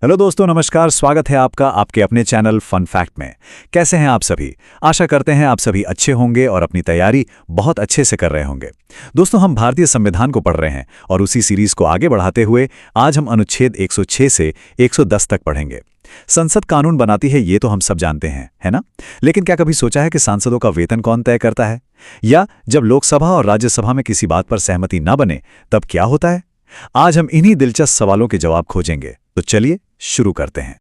Hello दोस्तों, नमस्कार। स्वागत है आपका आपके अपने चैनल फन फैक्ट में। कैसे हैं आप सभी? आशा करते हैं आप सभी अच्छे होंगे और अपनी तैयारी बहुत अच्छे से कर रहे होंगे। दोस्तों, हम भारतीय संविधान को पढ़ रहे हैं और उसी सीरीज को आगे बढ़ाते हुए आज हम अनुच्छेद 106 से 110 तक पढ़ेंगे। संसद कानून बनाती है, ये तो हम सब जानते हैं, है ना? लेकिन क्या कभी सोचा है कि सांसदों का वेतन कौन तय करता है? या जब लोकसभा और राज्यसभा में किसी बात पर सहमति न बने तब क्या होता है? आज हम इन्हीं दिलचस्प सवालों के जवाब खोजेंगे। तो चलिए शुरू करते हैं।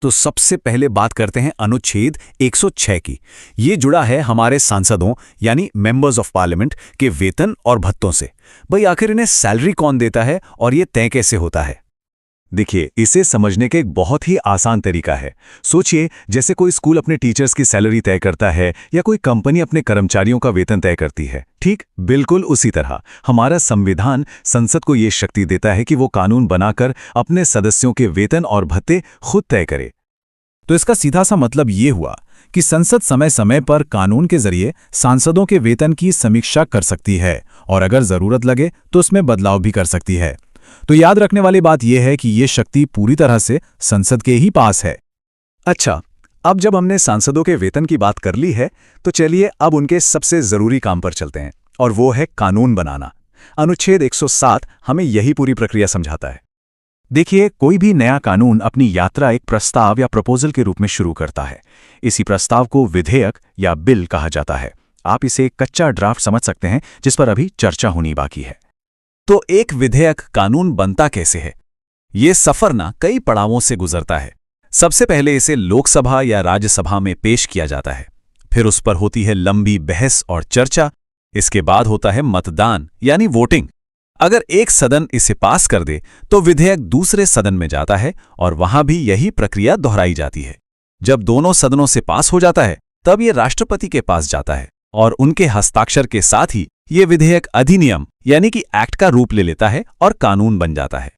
तो सबसे पहले बात करते हैं अनुच्छेद 106 की। ये जुड़ा है हमारे सांसदों यानी मेंबर्स ऑफ पार्लियामेंट के वेतन और भत्तों से। भाई आखिर इन्हें सैलरी कौन देता है और ये तय कैसे होता है? देखिए, इसे समझने का एक बहुत ही आसान तरीका है। सोचिए, जैसे कोई स्कूल अपने टीचर्स की सैलरी तय करता है या कोई कंपनी अपने कर्मचारियों का वेतन तय करती है। ठीक बिल्कुल उसी तरह हमारा संविधान संसद को ये शक्ति देता है कि वो कानून बनाकर अपने सदस्यों के वेतन और भत्ते खुद तय करे। तो इसका सीधा सा मतलब ये हुआ कि संसद समय समय पर कानून के जरिए सांसदों के वेतन की समीक्षा कर सकती है और अगर जरूरत लगे तो उसमें बदलाव भी कर सकती है। तो याद रखने वाली बात यह है कि ये शक्ति पूरी तरह से संसद के ही पास है। अच्छा, अब जब हमने सांसदों के वेतन की बात कर ली है तो चलिए अब उनके सबसे जरूरी काम पर चलते हैं, और वो है कानून बनाना। अनुच्छेद 107 हमें यही पूरी प्रक्रिया समझाता है। देखिए, कोई भी नया कानून अपनी यात्रा एक प्रस्ताव या प्रपोजल के रूप में शुरू करता है। इसी प्रस्ताव को विधेयक या बिल कहा जाता है। आप इसे एक कच्चा ड्राफ्ट समझ सकते हैं जिस पर अभी चर्चा होनी बाकी है। तो एक विधेयक कानून बनता कैसे है? ये सफर ना कई पड़ावों से गुजरता है। सबसे पहले इसे लोकसभा या राज्यसभा में पेश किया जाता है। फिर उस पर होती है लंबी बहस और चर्चा। इसके बाद होता है मतदान यानी वोटिंग। अगर एक सदन इसे पास कर दे तो विधेयक दूसरे सदन में जाता है और वहां भी यही प्रक्रिया दोहराई जाती है। जब दोनों सदनों से पास हो जाता है तब ये राष्ट्रपति के पास जाता है और उनके हस्ताक्षर के साथ ही ये विधेयक अधिनियम यानी कि एक्ट का रूप ले लेता है और कानून बन जाता है।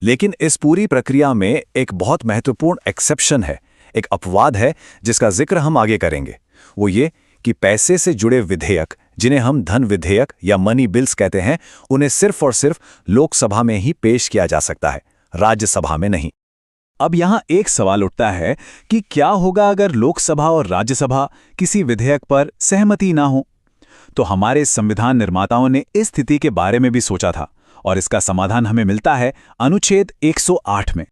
लेकिन इस पूरी प्रक्रिया में एक बहुत महत्वपूर्ण एक्सेप्शन है, एक अपवाद है जिसका जिक्र हम आगे करेंगे। वो ये कि पैसे से जुड़े विधेयक, जिन्हें हम धन विधेयक या मनी बिल्स कहते हैं, उन्हें सिर्फ और सिर्फ लोकसभा में ही पेश किया जा सकता है, राज्यसभा में नहीं। अब यहां एक सवाल उठता है कि क्या होगा अगर लोकसभा और राज्यसभा किसी विधेयक पर सहमति ना हो? तो हमारे संविधान निर्माताओं ने इस स्थिति के बारे में भी सोचा था और इसका समाधान हमें मिलता है अनुच्छेद 108 में।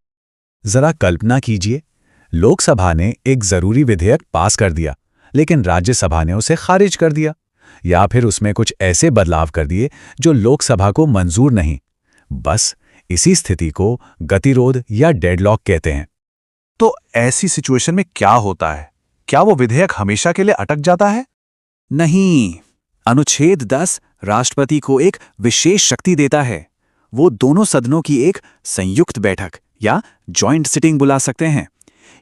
जरा कल्पना कीजिए, लोकसभा ने एक जरूरी विधेयक पास कर दिया लेकिन राज्यसभा ने उसे खारिज कर दिया, या फिर उसमें कुछ ऐसे बदलाव कर दिए जो लोकसभा को मंजूर नहीं। बस इसी स्थिति को गतिरोध या डेडलॉक कहते हैं। तो ऐसी सिचुएशन में क्या होता है? क्या वो विधेयक हमेशा के लिए अटक जाता है? नहीं, अनुच्छेद 10 राष्ट्रपति को एक विशेष शक्ति देता है। वो दोनों सदनों की एक संयुक्त बैठक या जॉइंट सिटिंग बुला सकते हैं।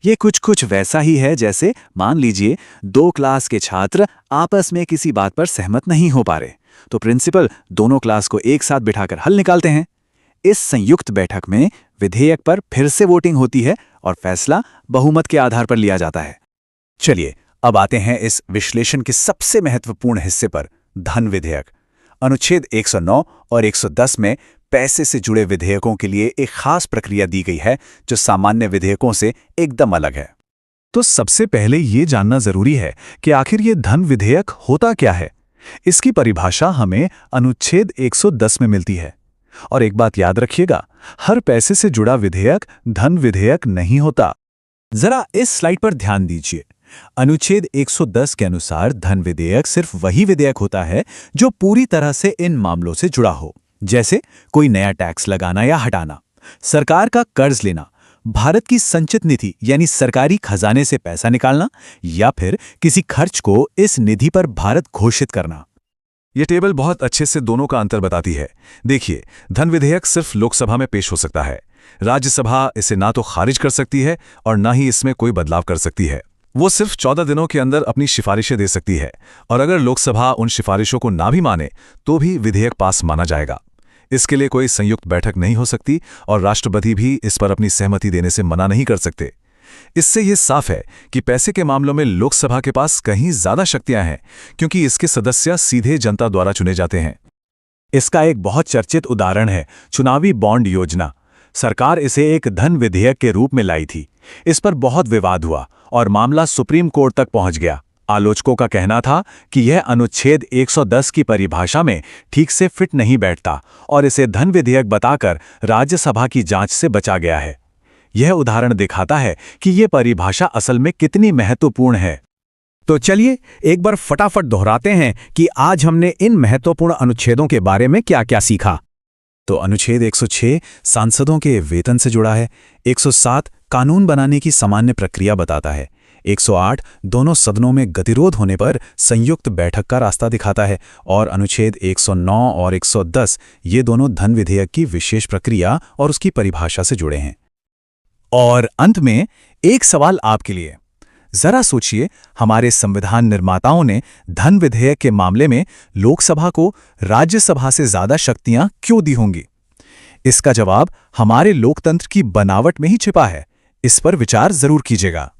ये कुछ वैसा ही है जैसे मान लीजिए दो क्लास के छात्र आपस में किसी बात पर सहमत नहीं हो पा रहे, तो प्रिंसिपल दोनों क्लास को एक साथ बिठाकर हल निकालते हैं। इस संयुक्त बैठक में विधेयक पर फिर से वोटिंग होती है और फैसला बहुमत के आधार पर लिया जाता है। चलिए अब आते हैं इस विश्लेषण के सबसे महत्वपूर्ण हिस्से पर, धन विधेयक। अनुच्छेद 109 और 110 में पैसे से जुड़े विधेयकों के लिए एक खास प्रक्रिया दी गई है जो सामान्य विधेयकों से एकदम अलग है। तो सबसे पहले ये जानना जरूरी है कि आखिर ये धन विधेयक होता क्या है। इसकी परिभाषा हमें अनुच्छेद 110 में मिलती है। और एक बात याद रखिएगा, हर पैसे से जुड़ा विधेयक धन विधेयक नहीं होता। जरा इस स्लाइड पर ध्यान दीजिए। अनुच्छेद 110 के अनुसार धन विधेयक सिर्फ वही विधेयक होता है जो पूरी तरह से इन मामलों से जुड़ा हो, जैसे कोई नया टैक्स लगाना या हटाना, सरकार का कर्ज लेना, भारत की संचित निधि यानी सरकारी खजाने से पैसा निकालना, या फिर किसी खर्च को इस निधि पर भारत घोषित करना। यह टेबल बहुत अच्छे से दोनों का अंतर बताती है। देखिए, धन विधेयक सिर्फ लोकसभा में पेश हो सकता है। राज्यसभा इसे ना तो खारिज कर सकती है और ना ही इसमें कोई बदलाव कर सकती है। वो सिर्फ 14 दिनों के अंदर अपनी सिफारिशें दे सकती है, और अगर लोकसभा उन सिफारिशों को ना भी माने तो भी विधेयक पास माना जाएगा। इसके लिए कोई संयुक्त बैठक नहीं हो सकती और राष्ट्रपति भी इस पर अपनी सहमति देने से मना नहीं कर सकते। इससे यह साफ है कि पैसे के मामलों में लोकसभा के पास कहीं ज्यादा शक्तियां हैं, क्योंकि इसके सदस्य सीधे जनता द्वारा चुने जाते हैं। इसका एक बहुत चर्चित उदाहरण है चुनावी बॉन्ड योजना। सरकार इसे एक धन विधेयक के रूप में लाई थी। इस पर बहुत विवाद हुआ और मामला सुप्रीम कोर्ट तक पहुंच गया। आलोचकों का कहना था कि यह अनुच्छेद 110 की परिभाषा में ठीक से फिट नहीं बैठता और इसे धन विधेयक बताकर राज्यसभा की जांच से बचा गया है। यह उदाहरण दिखाता है कि यह परिभाषा असल में कितनी महत्वपूर्ण है। तो चलिए एक बार फटाफट दोहराते हैं कि आज हमने इन महत्वपूर्ण अनुच्छेदों के बारे में क्या-क्या सीखा। तो अनुच्छेद 106 सांसदों के वेतन से जुड़ा है, 107 कानून बनाने की सामान्य प्रक्रिया बताता है, 108 दोनों सदनों में गतिरोध होने पर संयुक्त बैठक का रास्ता दिखाता है और अनुच्छेद 109 और 110 ये दोनों धन विधेयक की विशेष प्रक्रिया और उसकी परिभाषा से जुड़े हैं। और अंत में एक सवाल आपके लिए। जरा सोचिए, हमारे संविधान निर्माताओं ने धन विधेयक के मामले में लोकसभा को राज्यसभा से ज्यादा शक्तियां क्यों दी होंगी? इसका जवाब हमारे लोकतंत्र की बनावट में ही छिपा है। इस पर विचार जरूर कीजिएगा।